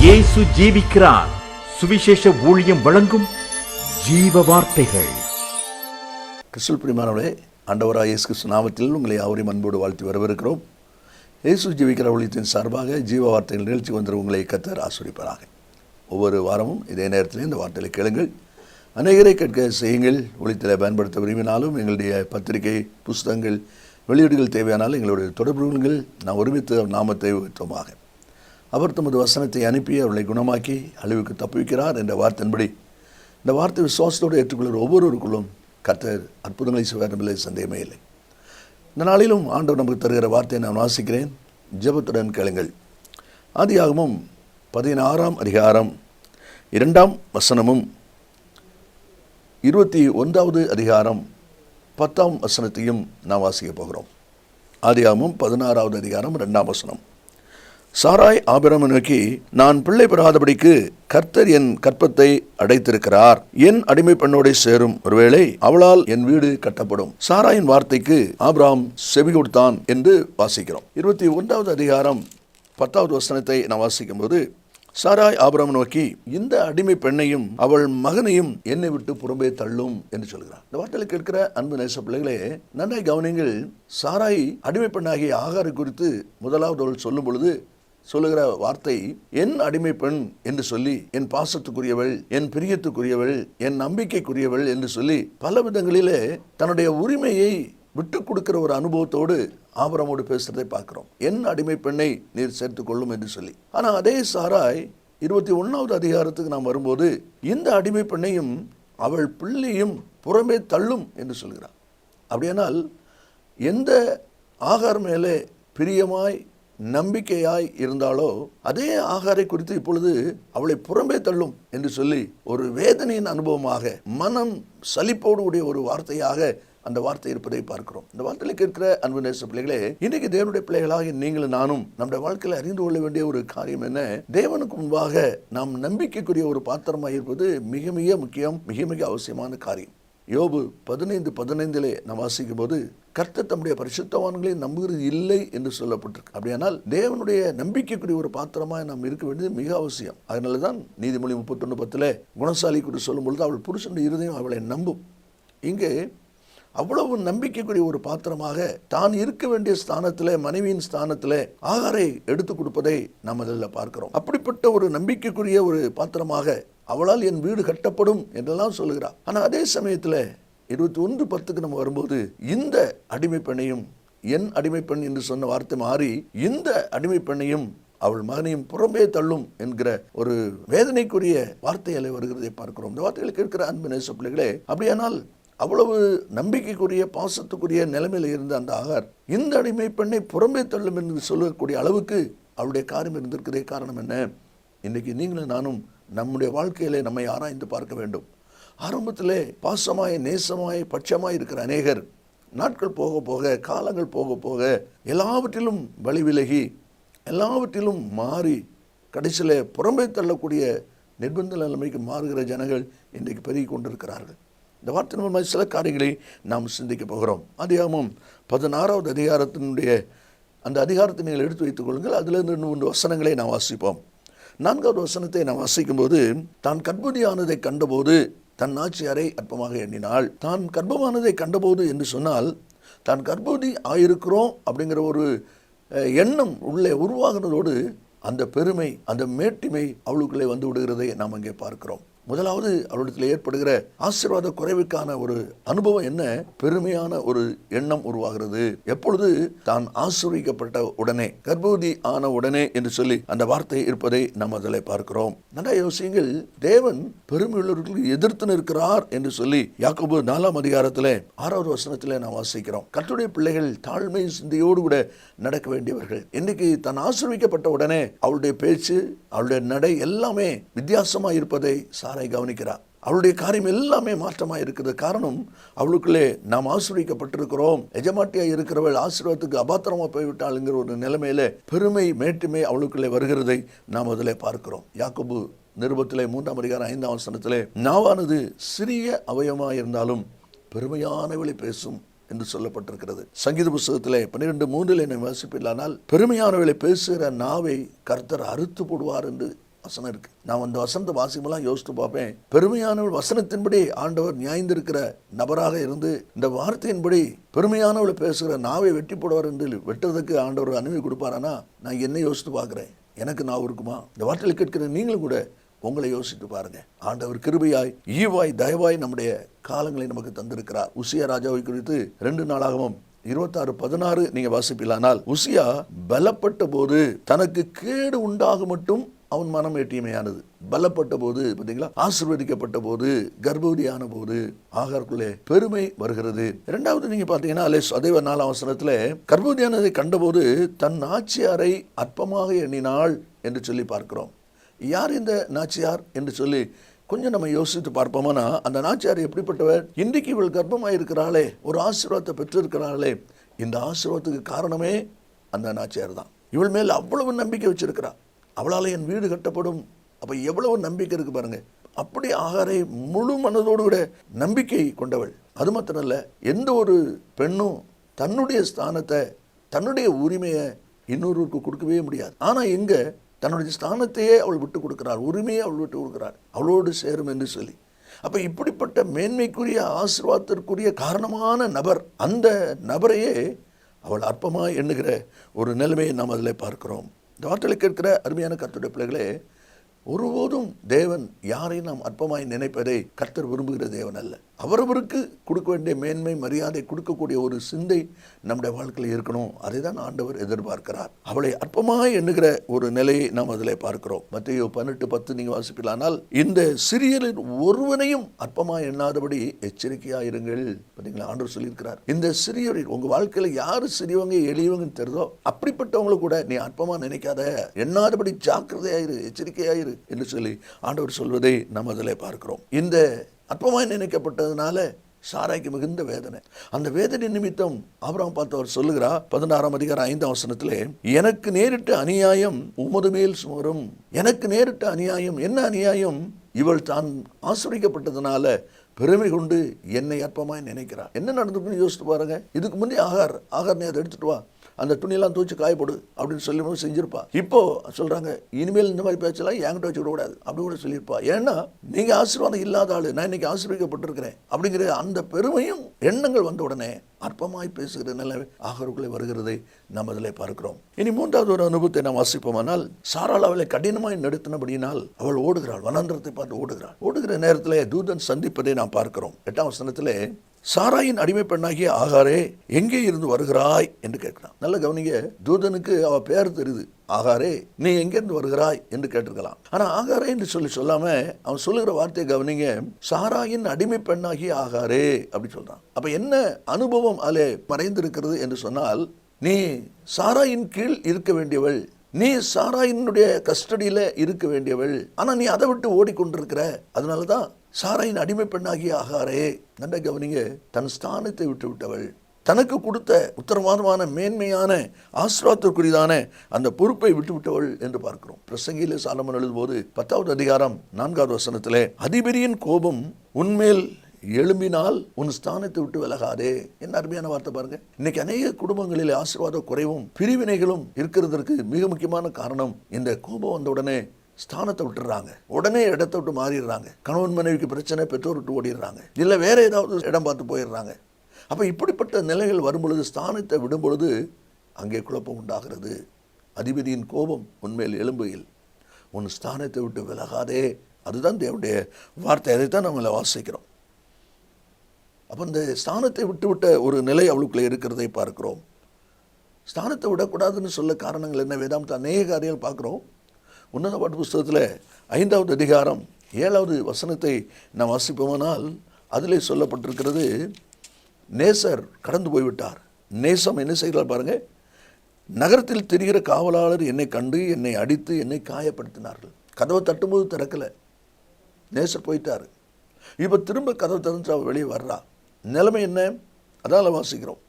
இயேசு ஜீவிக்கிறார். சுவிசேஷ ஊழியம் வழங்கும் ஜீவ வார்த்தைகள். கிறிஸ்துவில் பிரியமானவர்களே, ஆண்டவராகிய இயேசு கிறிஸ்து நாமத்தில் உங்களை யாவரையும் அன்போடு வாழ்த்தி வரவேற்கிறோம். இயேசு ஜீவிக்கிற ஊழியத்தின் சார்பாக ஜீவ வார்த்தைகள் நிகழ்ச்சி வந்த உங்களை கர்த்தர் ஆசீர்வதிப்பாராக. ஒவ்வொரு வாரமும் இதே நேரத்தில் இந்த வார்த்தைகளை கேளுங்கள், அநேகரை கேட்க செய்யுங்கள். ஊழியத்தில் பயன்படுத்த விரும்பினாலும் எங்களுடைய பத்திரிகை, புஸ்தகங்கள், வெளியீடுகள் தேவையானாலும் எங்களுடைய தொடர்புகள் நாம் ஒருமித்து நாமத்தை உயர்த்துவோமாக. அவர் தமது வசனத்தை அனுப்பி அவர்களை குணமாக்கி அழிவுக்கு தப்புவிக்கிறார் என்ற வார்த்தையின்படி இந்த வார்த்தை விசுவாசத்தோடு ஏற்றுக்கொள்கிற ஒவ்வொருவருக்குள்ளும் கர்த்தர் அற்புதங்களை செய்வார் என்பதிலே சந்தேகமே இல்லை. இந்த நாளிலும் ஆண்டவர் நமக்கு தருகிற வார்த்தையை நான் வாசிக்கிறேன். ஜெபத்துடன் கேளுங்கள். ஆதியாகமம் 16ஆம் அதிகாரம் 2ஆம் வசனமும் 21வது அதிகாரம் 10ஆம் வசனத்தையும் நாம் வாசிக்க போகிறோம். ஆதியாகமம் 16வது அதிகாரம் 2ஆம் வசனம். சாராய் ஆபிரகாமை நோக்கி, நான் பிள்ளை பெறாதபடிக்கு கர்த்தர் என் கற்பத்தை அடைத்திருக்கிறார். என் அடிமை பெண்ணோட சேரும், ஒருவேளை அவளால் என் வீடு கட்டப்படும். சாராயின் வார்த்தைக்கு ஆபிரகாம் செவி கொடுத்தான் என்று வாசிக்கிறோம். 21வது அதிகாரம் 10வது வசனத்தை நாம் வாசிக்கும் போது, சாராய் ஆபிரகாமை நோக்கி, இந்த அடிமை பெண்ணையும் அவள் மகனையும் என்னை விட்டு புறம்பே தள்ளும் என்று சொல்கிறார். இந்த வார்த்தையில் கேட்கிற அன்பு நேச பிள்ளைகளே, நன்றாய் கவனிங்கள். சாராய் அடிமை பெண்ணாகிய ஆகாரை குறித்து முதலாவது அவள் சொல்லும் பொழுது சொல்லுகிற வார்த்தை, என் அடிமை பெண் என்று சொல்லி, என் பாசத்துக்குரியவள், என் பிரியத்துக்குரியவள், என் நம்பிக்கைக்குரியவள் என்று சொல்லி பல விதங்களிலே தன்னுடைய உரிமையை விட்டு கொடுக்கிற ஒரு அனுபவத்தோடு ஆபிரகாமோடு பேசுறதை பார்க்கிறோம். என் அடிமை பெண்ணை நீர் சேர்த்துக் கொள்ளும் என்று சொல்லி. ஆனால் அதே சாராய் 21வது அதிகாரத்துக்கு நாம் வரும்போது, இந்த அடிமை பெண்ணையும் அவள் பிள்ளையும் புறமே தள்ளும் என்று சொல்கிறார். அப்படியானால் எந்த ஆகார் மேலே பிரியமாய் நம்பிக்கையாய் இருந்தாலோ அதே ஆகாரை குறித்து இப்பொழுது அவளை புறம்பே தள்ளும் என்று சொல்லி ஒரு வேதனையின் அனுபவமாக, மனம் சலிப்போடு கூடிய ஒரு வார்த்தையாக அந்த வார்த்தை இருப்பதை பார்க்கிறோம். இந்த வார்த்தையில் கேட்கிற அன்பு நேச பிள்ளைகளே, இன்னைக்கு தேவனுடைய பிள்ளைகளாக நீங்களும் நானும் நம்முடைய வாழ்க்கையில் அறிந்து கொள்ள வேண்டிய ஒரு காரியம் என்ன? தேவனுக்கு முன்பாக நாம் நம்பிக்கைக்குரிய ஒரு பாத்திரமாக இருப்பது மிக மிக முக்கியம், மிக மிக அவசியமான காரியம். யோபு 15:15 நாம் வாசிக்கும் போது, கர்த்தர் தம்முடைய பரிசுத்தவான்களை நம்புகிறது இல்லை என்று சொல்லப்பட்டிருக்கு. அப்படியானால் தேவனுடைய நம்பிக்கைக்குரிய ஒரு பாத்திரமாக நாம் இருக்க வேண்டியது மிக அவசியம். அதனால தான் நீதிமொழி 31:10 குணசாலி குறித்து சொல்லும் பொழுது, அவள் புருஷனுடைய இருதயம் அவளை நம்பும். இங்கே அவ்வளவு நம்பிக்கைக்குரிய ஒரு பாத்திரமாக தான் இருக்க வேண்டிய ஸ்தானத்தில், மனைவியின் ஸ்தானத்தில் ஆகாரை எடுத்து கொடுப்பதை நாம் அதில் பார்க்கிறோம். அப்படிப்பட்ட ஒரு நம்பிக்கைக்குரிய ஒரு பாத்திரமாக அவளால் என் வீடு கட்டப்படும் என்றெல்லாம் சொல்லுகிறார். ஆனால் அதே சமயத்தில் 21:10 நம்ம வரும்போது, இந்த அடிமை பெண்ணையும், என் அடிமை பெண் என்று சொன்ன வார்த்தை மாறி இந்த அடிமை பெண்ணையும் அவள் மகனையும் புறம்பே தள்ளும் என்கிற ஒரு வேதனைக்குரிய வார்த்தைகளை வருகிறதை பார்க்கிறோம். இந்த வார்த்தைகளை கேட்கிற அன்பு நேச பிள்ளைகளே, அப்படியானால் அவ்வளவு நம்பிக்கைக்குரிய பாசத்துக்குரிய நிலைமையில் இருந்த அந்த ஆகார் இந்த அடிமை பெண்ணை புறம்பே தள்ளும் என்று சொல்லக்கூடிய அளவுக்கு அவளுடைய காரியம் இருந்திருக்கிறதே. காரணம் என்ன? இன்றைக்கு நீங்களும் நானும் நம்முடைய வாழ்க்கையிலே நம்மை ஆராய்ந்து பார்க்க வேண்டும். ஆரம்பத்திலே பாசமாய், நேசமாய், பட்சமாய் இருக்கிற அநேகர் நாட்கள் போக போக, காலங்கள் போக போக எல்லாவற்றிலும் வழி விலகி, எல்லாவற்றிலும் மாறி கடைசியில் புறம்பே தள்ளக்கூடிய நிர்பந்த நிலைமைக்கு மாறுகிற ஜனங்கள் இன்றைக்கு பெருகி கொண்டிருக்கிறார்கள். இந்த வார்த்தை மூலமாக சில காரியங்களை நாம் சிந்திக்க போகிறோம். ஆதியாகமம் 16வது அதிகாரத்தினுடைய அந்த அதிகாரத்தை நீங்கள் எடுத்து வைத்துக் கொள்ளுங்கள். அதிலிருந்து 3 வசனங்களை நாம் வாசிப்போம். 4வது வசனத்தை நாம் வாசிக்கும் போது, தான் கர்ப்பவதியானதை கண்டபோது தன் நாச்சியாரை அற்பமாக எண்ணினாள். தான் கர்ப்பமானதை கண்டபோது என்று சொன்னால், தான் கர்ப்பவதி ஆயிருக்கிறோம் அப்படிங்கிற ஒரு எண்ணம் உள்ளே உருவாகினதோடு அந்த பெருமை, அந்த மேட்டிமை அவளுக்குள்ளே வந்து விடுகிறதை நாம் அங்கே பார்க்கிறோம். முதலாவது அவளிடத்தில் ஏற்படுகிற ஆசீர்வாத குறைவுக்கான ஒரு அனுபவம் என்ன? பெருமையான ஒரு எண்ணம் உருவாகிறது. எப்பொழுது? தான் ஆசீர்வதிக்கப்பட்ட உடனே, கர்ப்பவதி ஆன உடனே என்று சொல்லி அந்த வார்த்தை இருப்பதை நாம் அதில் பார்க்கிறோம். நல்ல யோசியுங்கள். தேவன் பெருமையுள்ளவர்களுக்கு எதிர்த்து நிற்கிறார் என்று சொல்லி யாக்கோபு 4ஆம் அதிகாரத்தில் 6வது வசனத்தில் நாம் வாசிக்கிறோம். கர்த்தருடைய பிள்ளைகள் தாழ்மை சிந்தையோடு கூட நடக்க வேண்டியவர்கள். இன்னைக்கு தான் ஆசீர்வதிக்கப்பட்ட உடனே அவளுடைய பேச்சு, அவளுடைய நடை எல்லாமே வித்தியாசமாக இருப்பதை சாராய் கவனிக்கிறார். அவளுடைய காரியம் எல்லாமே மாற்றமாக இருக்கிறது. காரணம், அவளுக்குள்ளே நாம் ஆசீர்வதிக்கப்பட்டிருக்கிறோம், எஜமாட்டியாக இருக்கிறவள் ஆசீர்வாதத்துக்கு அபாத்திரமாக போய்விட்டாளுங்கிற ஒரு நிலைமையில பெருமை, மேட்டுமை அவளுக்குள்ளே வருகிறதை நாம் அதில் பார்க்கிறோம். யாக்கோபு நிருபத்திலே 3ஆம் அதிகாரம் 5ஆம் வசனத்திலே, நாவானது சிறிய அவயவமாக இருந்தாலும் பெருமையானவளை பேசும் என்று சொல்லப்பட்டிருக்கிறது. சங்கீத புஸ்தகத்திலே 12:3 என்னை வாசிப்பில்லானால், பெருமையானவளை பேசுகிற நாவை கர்த்தர் அறுத்து போடுவார் என்று வசனம் இருக்கு. நான் அந்த வசனத்தை வாசிமெல்லாம் யோசித்து பார்ப்பேன். பெருமையானவள் வசனத்தின்படி ஆண்டவர் நியாய்ந்திருக்கிற நபராக இருந்து இந்த வார்த்தையின்படி பெருமையானவளை பேசுகிற நாவை வெட்டி போடுவார் என்று வெட்டுறதுக்கு ஆண்டவர் அனுமதி கொடுப்பாரானா நான் என்ன யோசித்து பார்க்குறேன். எனக்கு நாவு இருக்குமா? இந்த வார்த்தையில் கேட்கிற நீங்களும் கூட உங்களை யோசித்து பாருங்க. ஆண்டவர் கிருபையாய் ஈவாய் தயவாய் நம்முடைய காலங்களை நமக்கு தந்திருக்கிறார். உசியா ராஜாவை குறித்து 2 நாளாகவும் 26:16 நீங்க வாசிப்பிலானால், உசியா பலப்பட்ட போது தனக்கு கேடு உண்டாக மட்டும் அவன் மனம் ஏட்டியமையானது. பலப்பட்ட போது பார்த்தீங்களா, ஆசீர்வதிக்கப்பட்ட போது, கர்ப்பவதியான போது ஆகாருக்குள்ளே பெருமை வருகிறது. இரண்டாவது நீங்க பார்த்தீங்கன்னா அதே 4ஆம் வசனத்துல கர்ப்பவதியானதை கண்டபோது தன் நாச்சியாரை அற்பமாக எண்ணினாள் என்று சொல்லி பார்க்கிறோம். யார் இந்த நாச்சியார் என்று சொல்லி கொஞ்சம் நம்ம யோசித்து பார்ப்போம்னா, அந்த நாச்சியார் எப்படிப்பட்டவர்? இன்றைக்கு இவள் கர்ப்பமாக இருக்கிறாளே, ஒரு ஆசீர்வாதத்தை பெற்றிருக்கிறாளே, இந்த ஆசீர்வாதத்துக்கு காரணமே அந்த நாச்சியார் தான். இவள் மேல் அவ்வளவு நம்பிக்கை வச்சிருக்கிறாள். அவளால் என் வீடு கட்டப்படும். அப்போ எவ்வளவு நம்பிக்கை இருக்கு பாருங்க. அப்படி ஆகாரை முழு மனதோடு கூட நம்பிக்கை கொண்டவள். அது மாத்திரம் இல்லை, எந்த ஒரு பெண்ணும் தன்னுடைய ஸ்தானத்தை, தன்னுடைய உரிமையை இன்னொருவருக்கு கொடுக்கவே முடியாது. ஆனால் எங்க தன்னுடைய ஸ்தானத்தையே அவள் விட்டு கொடுக்கிறாள், உரிமையை அவள் விட்டு கொடுக்கிறாள், அவளோடு சேரும் என்று சொல்லி. அப்போ இப்படிப்பட்ட மேன்மைக்குரிய ஆசீர்வாதத்திற்குரிய காரணமான நபர், அந்த நபரையே அவள் அற்பமாக எண்ணுகிற ஒரு நிலைமையை நாம் அதில் பார்க்கிறோம். இந்த வார்த்தைகளை கேட்கிற அருமையான கர்த்தருடைய பிள்ளைகளே, ஒருபோதும் தேவன் யாரையும் நாம் அற்பமாய் நினைப்பதை கர்த்தர் விரும்புகிற தேவன் அல்ல. அவரவருக்கு கொடுக்க வேண்டிய மேன்மை மரியாதை கொடுக்கக்கூடிய ஒரு சிந்தை நம்முடைய வாழ்க்கையில் இருக்கணும். அதை தான் ஆண்டவர் எதிர்பார்க்கிறார். அவளை அற்பமாய் எண்ணுகிற ஒரு நிலையை நாம் அதில் பார்க்கிறோம். மத்தேயு 18:10 நீங்கள் வாசிப்பிலானால், இந்த சிறியரில் ஒருவனையும் அற்பமாய் எண்ணாதபடி எச்சரிக்கையாயிருங்கள். பார்த்தீங்களா, ஆண்டவர் சொல்லியிருக்கிறார். இந்த சிறியரில் உங்க வாழ்க்கையில் யாரு சிறியவங்க எளியவங்கன்னு தெரிதோ அப்படிப்பட்டவங்களை கூட நீ அற்பமா நினைக்காத, எண்ணாதபடி ஜாக்கிரதையாயிரு, எச்சரிக்கையாயிரு என்று சொல்லி ஆண்டவர் சொல்வதை நாம் அதில் பார்க்கிறோம். இந்த அற்பமாய் நினைக்கப்பட்டதுனால சாராய்க்கு மிகுந்த வேதனை. அந்த வேதனை நிமித்தம் ஆபிரகாம் பார்த்தவர் சொல்லுகிறார் 16ஆம் அதிகாரம் 5ஆம் வசனத்திலே, எனக்கு நேரிட்ட அநியாயம் உமது மேல் சுமரும். எனக்கு நேரிட்ட அநியாயம் என்ன அநியாயம்? இவள் தான் ஆசிரியப்பட்டதுனால பெருமை கொண்டு என்னை அற்பமாய் நினைக்கிறார். என்ன நடந்துக்குன்னு யோசித்து பாருங்க. இதுக்கு முன்னே ஆகார் நீ அதை எடுத்துட்டு வா, அந்த துணியெல்லாம் துவச்சு காயப்படு அப்படின்னு சொல்லி செஞ்சிருப்பா. இப்போ சொல்றாங்க, இனிமேல் இந்த மாதிரி பேச்செல்லாம் என்கிட்ட வச்சு விடக்கூடாது அப்படி கூட சொல்லியிருப்பா. ஏன்னா நீங்க ஆசீர்வாதம் இல்லாத ஆளு, நான் இன்னைக்கு ஆசீர்வதிக்கப்பட்டிருக்கிறேன் அப்படிங்கிற அந்த பெருமையும் எண்ணங்கள் வந்த உடனே அற்பமாய் பேசுகிற நிலை ஆகாருக்குள்ளே வருகிறதை நாம் அதில் பார்க்கிறோம். இனி 3வது ஒரு அனுபவத்தை நாம் வாசிப்போமானால், சாராள் அவளை கடினமாய் நடத்தினபடியினால் அவள் ஓடுகிறாள், வனாந்திரத்தை பார்த்து ஓடுகிறாள். ஓடுகிற நேரத்தில் தூதன் சந்திப்பதை நாம் பார்க்கிறோம். 8ஆம் வசனத்திலே, சாராயின் அடிமை பெண்ணாகிய ஆகாரே எங்கே இருந்து வருகிறாய் என்று கேட்கிறான். நல்ல கவனிங்க, தூதனுக்கு அவ பேர் தெரியுது. ஆகாரே நீ எங்கிருந்து வருகிறாய் என்று கேட்டிருக்கலாம். ஆனா ஆகாரே என்று சொல்லாம அவன் சொல்லுகிற வார்த்தையை கவனிங்க, சாராயின் அடிமை பெண்ணாகிய ஆகாரே அப்படி சொல்றான். அப்ப என்ன அனுபவம் அதிலே மறைந்திருக்கிறது என்று சொன்னால், நீ சாராயின் கீழ் இருக்க வேண்டியவள், நீ சாராயினுடைய கஸ்டடியில இருக்க வேண்டியவள். ஆனா நீ அதை விட்டு ஓடிக்கொண்டிருக்கிற. அதனாலதான் சாராயின் அடிமை பெண்ணாகிய ஆகாரே, நல்ல கவனிங்க, தன் ஸ்தானத்தை விட்டு விட்டவள், தனக்கு கொடுத்த உத்தரவாதமான மேன்மையான ஆசீர்வாதத்திற்குரியதான அந்த பொறுப்பை விட்டு விட்டவள் என்று பார்க்கிறோம். பிரசங்கியிலே சாலமோன் எழுதும்போது 10வது அதிகாரம் 4வது வசனத்திலே, அதிபதியின் கோபம் உன்மேல் எழும்பினால் உன் ஸ்தானத்தை விட்டு விலகாதே. என்ன அருமையான வார்த்தை பாருங்க. இன்னைக்கு அநேக குடும்பங்களில் ஆசீர்வாத குறைவும் பிரிவினைகளும் இருக்கிறதற்கு மிக முக்கியமான காரணம், இந்த கோபம் வந்த உடனே ஸ்தானத்தை விட்டுறாங்க, உடனே இடத்தை விட்டு மாறிடுறாங்க. கணவன் மனைவிக்கு பிரச்சனை, பெற்றோர் விட்டு ஓடிடுறாங்க, இல்லை வேற ஏதாவது இடம் பார்த்து போயிடுறாங்க. அப்போ இப்படிப்பட்ட நிலைகள் வரும்பொழுது, ஸ்தானத்தை விடும் பொழுது அங்கே குழப்பம் உண்டாகிறது. அதிபதியின் கோபம் உன்மேல் எழும்புகையில் உன் ஸ்தானத்தை விட்டு விலகாதே. அதுதான் தேவனுடைய வார்த்தை. அதைத்தான் நம்மளை வாசிக்கிறோம். அப்போ இந்த ஸ்தானத்தை விட்டுவிட்ட ஒரு நிலை அவளுக்குள்ளே இருக்கிறதை பார்க்கிறோம். ஸ்தானத்தை விடக்கூடாதுன்னு சொல்ல காரணங்கள் என்ன? வேதாந்த அநேக காரியங்கள் பார்க்குறோம். உன்னத பாட்டு புஸ்தகத்தில் 5வது அதிகாரம் 7வது வசனத்தை நாம் வாசிப்போமானால், அதிலே சொல்லப்பட்டிருக்கிறது, நேசர் கடந்து போய்விட்டார். நேசம் என்ன செய்கிறார் பாருங்க. நகரத்தில் திரிகிற காவலாளர் என்னை கண்டு என்னை அடித்து என்னை காயப்படுத்தினார்கள். கதவை தட்டும்போது திறக்கலை, நேசர் போயிட்டார். இப்போ திரும்ப கதவை திறந்து அவள் வெளியே வர்றா. நிலைமை என்ன? அதால் வாசிக்கிறோம்,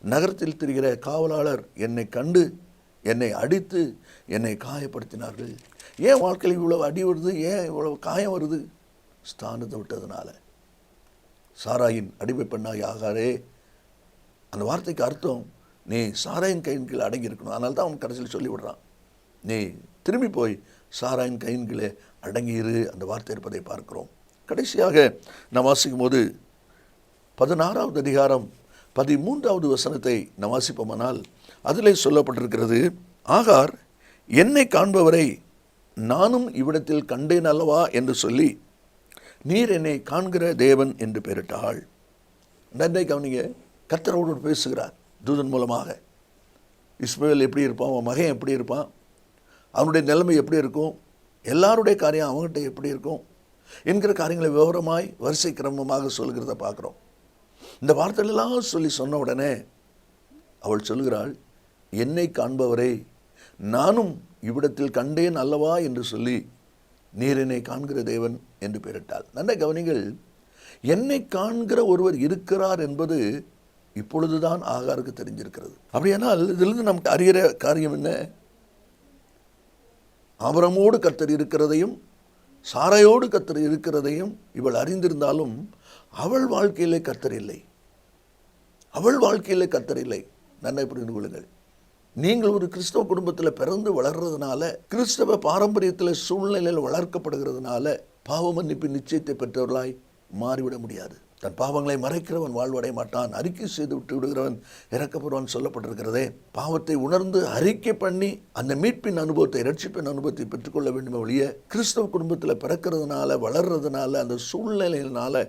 நகரத்தில் திரிகிற காவலாளர் என்னை கண்டு என்னை அடித்து என்னை காயப்படுத்தினார்கள். ஏன் வாழ்க்கையில் இவ்வளவு அடி வருது? ஏன் இவ்வளவு காயம் வருது? ஸ்தானத்தை விட்டதுனால. சாராயின் அடிமை பெண்ணாய் ஆகாரே, அந்த வார்த்தைக்கு அர்த்தம் நீ சாராயின் கையின் கீழ் அடங்கி இருக்கணும். அதனால தான் அவன் கடைசியில் சொல்லி விடுறான், நீ திரும்பி போய் சாராயின் கையின்களே அடங்கியிரு அந்த வார்த்தை இருப்பதை பார்க்கிறோம். கடைசியாக நாம் வாசிக்கும் போது 16வது அதிகாரம் 13வது வசனத்தை நாம் வாசிப்போமானால் அதிலே சொல்லப்பட்டிருக்கிறது, ஆகார் என்னை காண்பவரை நானும் இவ்விடத்தில் கண்டேன் அல்லவா என்று சொல்லி நீர் என்னை காண்கிற தேவன் என்று பெயரிட்டாள். நன்றை கவனிங்க, கர்த்தரோடு பேசுகிறார் தூதன் மூலமாக. இஸ்மவேல் எப்படி இருப்பான், அவன் மகன் எப்படி இருப்பான், அவனுடைய நிலைமை எப்படி இருக்கும், எல்லாருடைய காரியம் அவங்ககிட்ட எப்படி இருக்கும் என்கிற காரியங்களை விவரமாய் வரிசை கிரமமாக சொல்கிறத பார்க்குறோம். இந்த வார்த்தைகளெல்லாம் சொல்லி சொன்ன உடனே அவள் சொல்கிறாள், என்னை காண்பவரை நானும் இவ்விடத்தில் கண்டேன் அல்லவா என்று சொல்லி நீர் என்னை காண்கிற தேவன் என்று பெயரிட்டாள். நல்ல கவனிங்கள், என்னை காண்கிற ஒருவர் இருக்கிறார் என்பது இப்பொழுதுதான் ஆகாருக்கு தெரிஞ்சிருக்கிறது. அப்படியானால் இதிலிருந்து நமக்கு அறிகிற காரியம் என்ன? ஆபிரகாமோடு கர்த்தர் இருக்கிறதையும் சாராயோடு கர்த்தர் இருக்கிறதையும் இவள் அறிந்திருந்தாலும் அவள் வாழ்க்கையிலே கர்த்தர் இல்லை. அவள் வாழ்க்கையிலே கர்த்தர் இல்லை. நன்மை புரிந்து கொள்ளுங்கள். நீங்கள் ஒரு கிறிஸ்தவ குடும்பத்தில் பிறந்து வளர்றதுனால, கிறிஸ்தவ பாரம்பரியத்தில் சூழ்நிலையில் வளர்க்கப்படுகிறதுனால பாவ மன்னிப்பு நிச்சயத்தை பெற்றவர்களாய் மாறிவிட முடியாது. தன் பாவங்களை மறைக்கிறவன் வாழ்வடைய மாட்டான், அறிக்கை செய்து விட்டு விடுகிறவன் இறக்கப்படுவான் சொல்லப்பட்டிருக்கிறதே. பாவத்தை உணர்ந்து அறிக்கை பண்ணி அந்த மீட்பின் அனுபவத்தை, இரட்சிப்பின் அனுபவத்தை பெற்றுக்கொள்ள வேண்டும் ஒழிய கிறிஸ்தவ குடும்பத்தில் பிறக்கிறதுனால, வளர்றதுனால, அந்த சூழ்நிலையினால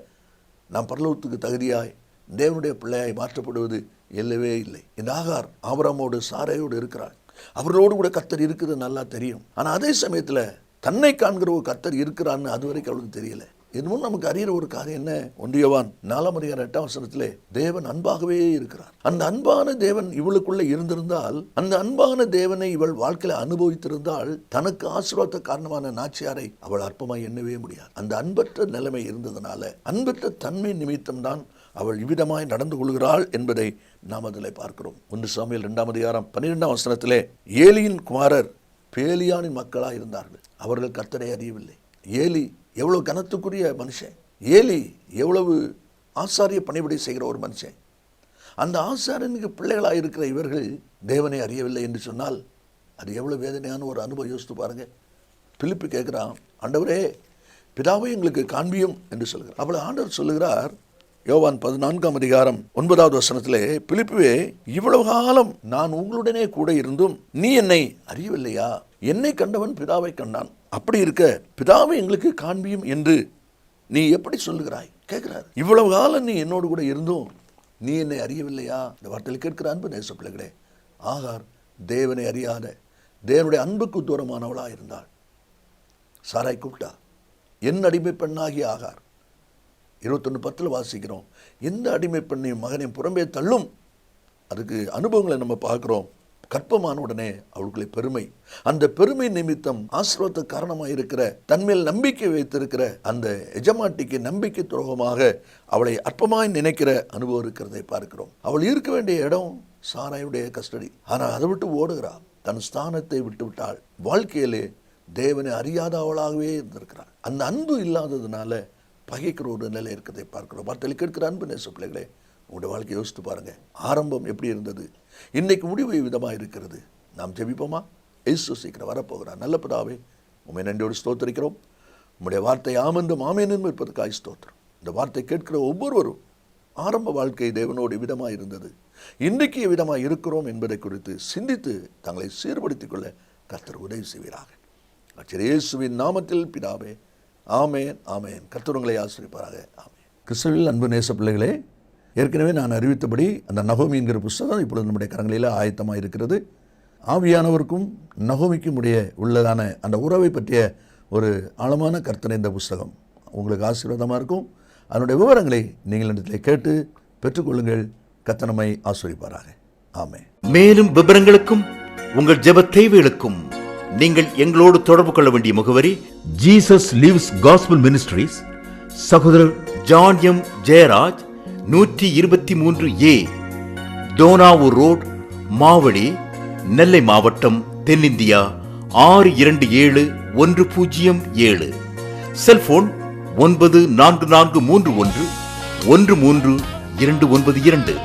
நாம் பரலோகத்துக்கு தகுதியாய் தேவனுடைய பிள்ளையாய் மாற்றப்படுவது இல்லவே இல்லை. இந்த ஆகார் ஆபிரகாமோடு சாராயோடு இருக்கிறாள். அவர்களோடு கூட கர்த்தர் இருக்குது நல்லா தெரியும். ஆனால் அதே சமயத்தில் தன்னை காண்கிற ஒரு கர்த்தர் இருக்கிறான்னு அது வரைக்கும் அவளுக்கு தெரியல. இதுவும் நமக்கு அறிகிற ஒரு காரியம் என்ன? 1 யோவான் 4:8 தேவன் அன்பாகவே இருக்கிறார். அந்த அன்பான தேவன் இவளுக்குள்ள இருந்திருந்தால், அந்த அன்பான தேவனை இவள் வாழ்க்கையில அனுபவித்திருந்தால், தனக்கு ஆசீர்வாத காரணமான நாச்சியாரை அவள் அற்பமாய் எண்ணவே முடியாது. அந்த அன்பற்ற நிலைமை இருந்ததுனால, அன்பற்ற தன்மை நிமித்தம் தான் அவள் இவ்விதமாய் நடந்து கொள்கிறாள் என்பதை நாம் அதில் பார்க்கிறோம். 1 சாமுவேல் 2:12 ஏலியின் குமாரர் பேலியானின் மக்களாக இருந்தார்கள். அவர்கள் கர்த்தரை அறியவில்லை. ஏலி எவ்வளவு கனத்துக்குரிய மனுஷன், ஏலி எவ்வளவு ஆசாரிய பணிவிடை செய்கிற ஒரு மனுஷன். அந்த ஆசாரியனுக்கு பிள்ளைகளாக இருக்கிற இவர்கள் தேவனை அறியவில்லை என்று சொன்னால் அது எவ்வளவு வேதனையான ஒரு அனுபவம். யோசித்து பாருங்க. பிலிப்பு கேட்கிறான், ஆண்டவரே பிதாவை எங்களுக்கு காண்பியும் என்று சொல்கிறார். அவளை ஆண்டவர் சொல்லுகிறார், யோவான் 14:9 பிலிப்புவே, இவ்வளவு காலம் நான் உங்களுடனே கூட இருந்தும் நீ என்னை அறியவில்லையா? என்னை கண்டவன் பிதாவை கண்டான். அப்படி இருக்க பிதாவை எங்களுக்கு காண்பியும் என்று நீ எப்படி சொல்லுகிறாய் கேட்கிறார். இவ்வளவு காலம் நீ என்னோடு கூட இருந்தும் நீ என்னை அறியவில்லையா? இந்த வார்த்தையில் கேட்கிற அன்பு நேச பிள்ளைகளே, ஆகார் தேவனை அறியாத, தேவனுடைய அன்புக்கு தூரமானவளாக இருந்தாள். சாராய் கூப்பிட்டா, என் அடிமை பெண்ணாகிய ஆகார். 21:10 வாசிக்கிறோம், எந்த அடிமை பெண்ணையும் மகனையும் புறம்பே தள்ளும். அதுக்கு அனுபவங்களை நம்ம பார்க்குறோம். கற்பமான உடனே அவளுக்குள்ளே பெருமை, அந்த பெருமை நிமித்தம் ஆசீர்வாத காரணமாக இருக்கிற, தன்மேல் நம்பிக்கை வைத்திருக்கிற அந்த எஜமாட்டிக்கு நம்பிக்கை துரோகமாக அவளை அற்பமாய் நினைக்கிற அனுபவம் இருக்கிறதை பார்க்கிறோம். அவள் இருக்க வேண்டிய இடம் சாராயுடைய கஸ்டடி. ஆனால் அதை விட்டு ஓடுகிறாள், தன் ஸ்தானத்தை விட்டு விட்டாள். வாழ்க்கையிலே தேவனை அறியாத அவளாகவே இருந்திருக்கிறாள். அந்த அன்பு இல்லாததுனால பகைக்கிற ஒரு நிலை இருக்கிறதை பார்க்கிறோம். வார்த்தையில் கேட்கிற அன்பு நேச பிள்ளைகளே, உங்களுடைய வாழ்க்கையை யோசித்து பாருங்க. ஆரம்பம் எப்படி இருந்தது, இன்னைக்கு முடிவு விதமாக இருக்கிறது. நாம் ஜெபிப்போமா? இயேசு சீக்கிரம் வரப்போகிறார். நல்ல பிதாவே, உம்மை நன்றியோடு ஸ்தோத்திரிக்கிறோம். உம்முடைய வார்த்தை ஆமென்றும் ஆமென் என்பதற்காக ஸ்தோத்திரம். இந்த வார்த்தை கேட்கிற ஒவ்வொருவரும் ஆரம்ப வாழ்க்கை தேவனோடு விதமாக இருந்தது, இன்றைக்கு விதமாக இருக்கிறோம் என்பதை குறித்து சிந்தித்து தங்களை சீர்படுத்திக் கொள்ள கர்த்தர் உதவி செய்வீராக. இயேசுவின் நாமத்தில் பிதாவே, ஆமேன் ஆமேன். கர்த்தர் உங்களை ஆசீர்வதிப்பாராக. ஆமேன். கிறிஸ்துவில் அன்பு நேச பிள்ளைகளே, ஏற்கனவே நான் அறிவித்தபடி அந்த நகோமி என்கிற புஸ்தகம் இப்பொழுது நம்முடைய கரங்களில் ஆயத்தமாக இருக்கிறது. ஆவியானவருக்கும் நகோமிக்கும் உள்ளதான அந்த உறவை பற்றிய ஒரு ஆழமான கர்த்தனை இந்த புஸ்தகம் உங்களுக்கு ஆசீர்வாதமாக இருக்கும். அதனுடைய விவரங்களை நீங்கள் இடத்திலே கேட்டு பெற்றுக்கொள்ளுங்கள். கர்த்தர் நம்மை ஆசீர்வதிப்பாராக. ஆமென். மேலும் விவரங்களுக்கும் உங்கள் ஜெப தேவைகளுக்கும் நீங்கள் எங்களோடு தொடர்பு கொள்ள வேண்டிய முகவரி, ஜீசஸ் லிவ்ஸ் காஸ்பல் மினிஸ்ட்ரீஸ், சகோதரர் John M Jayaraj, 123A Donavur road, Mavadi, Nellai மாவட்டம், தென்னிந்தியா 627107. செல்போன் 9443113292.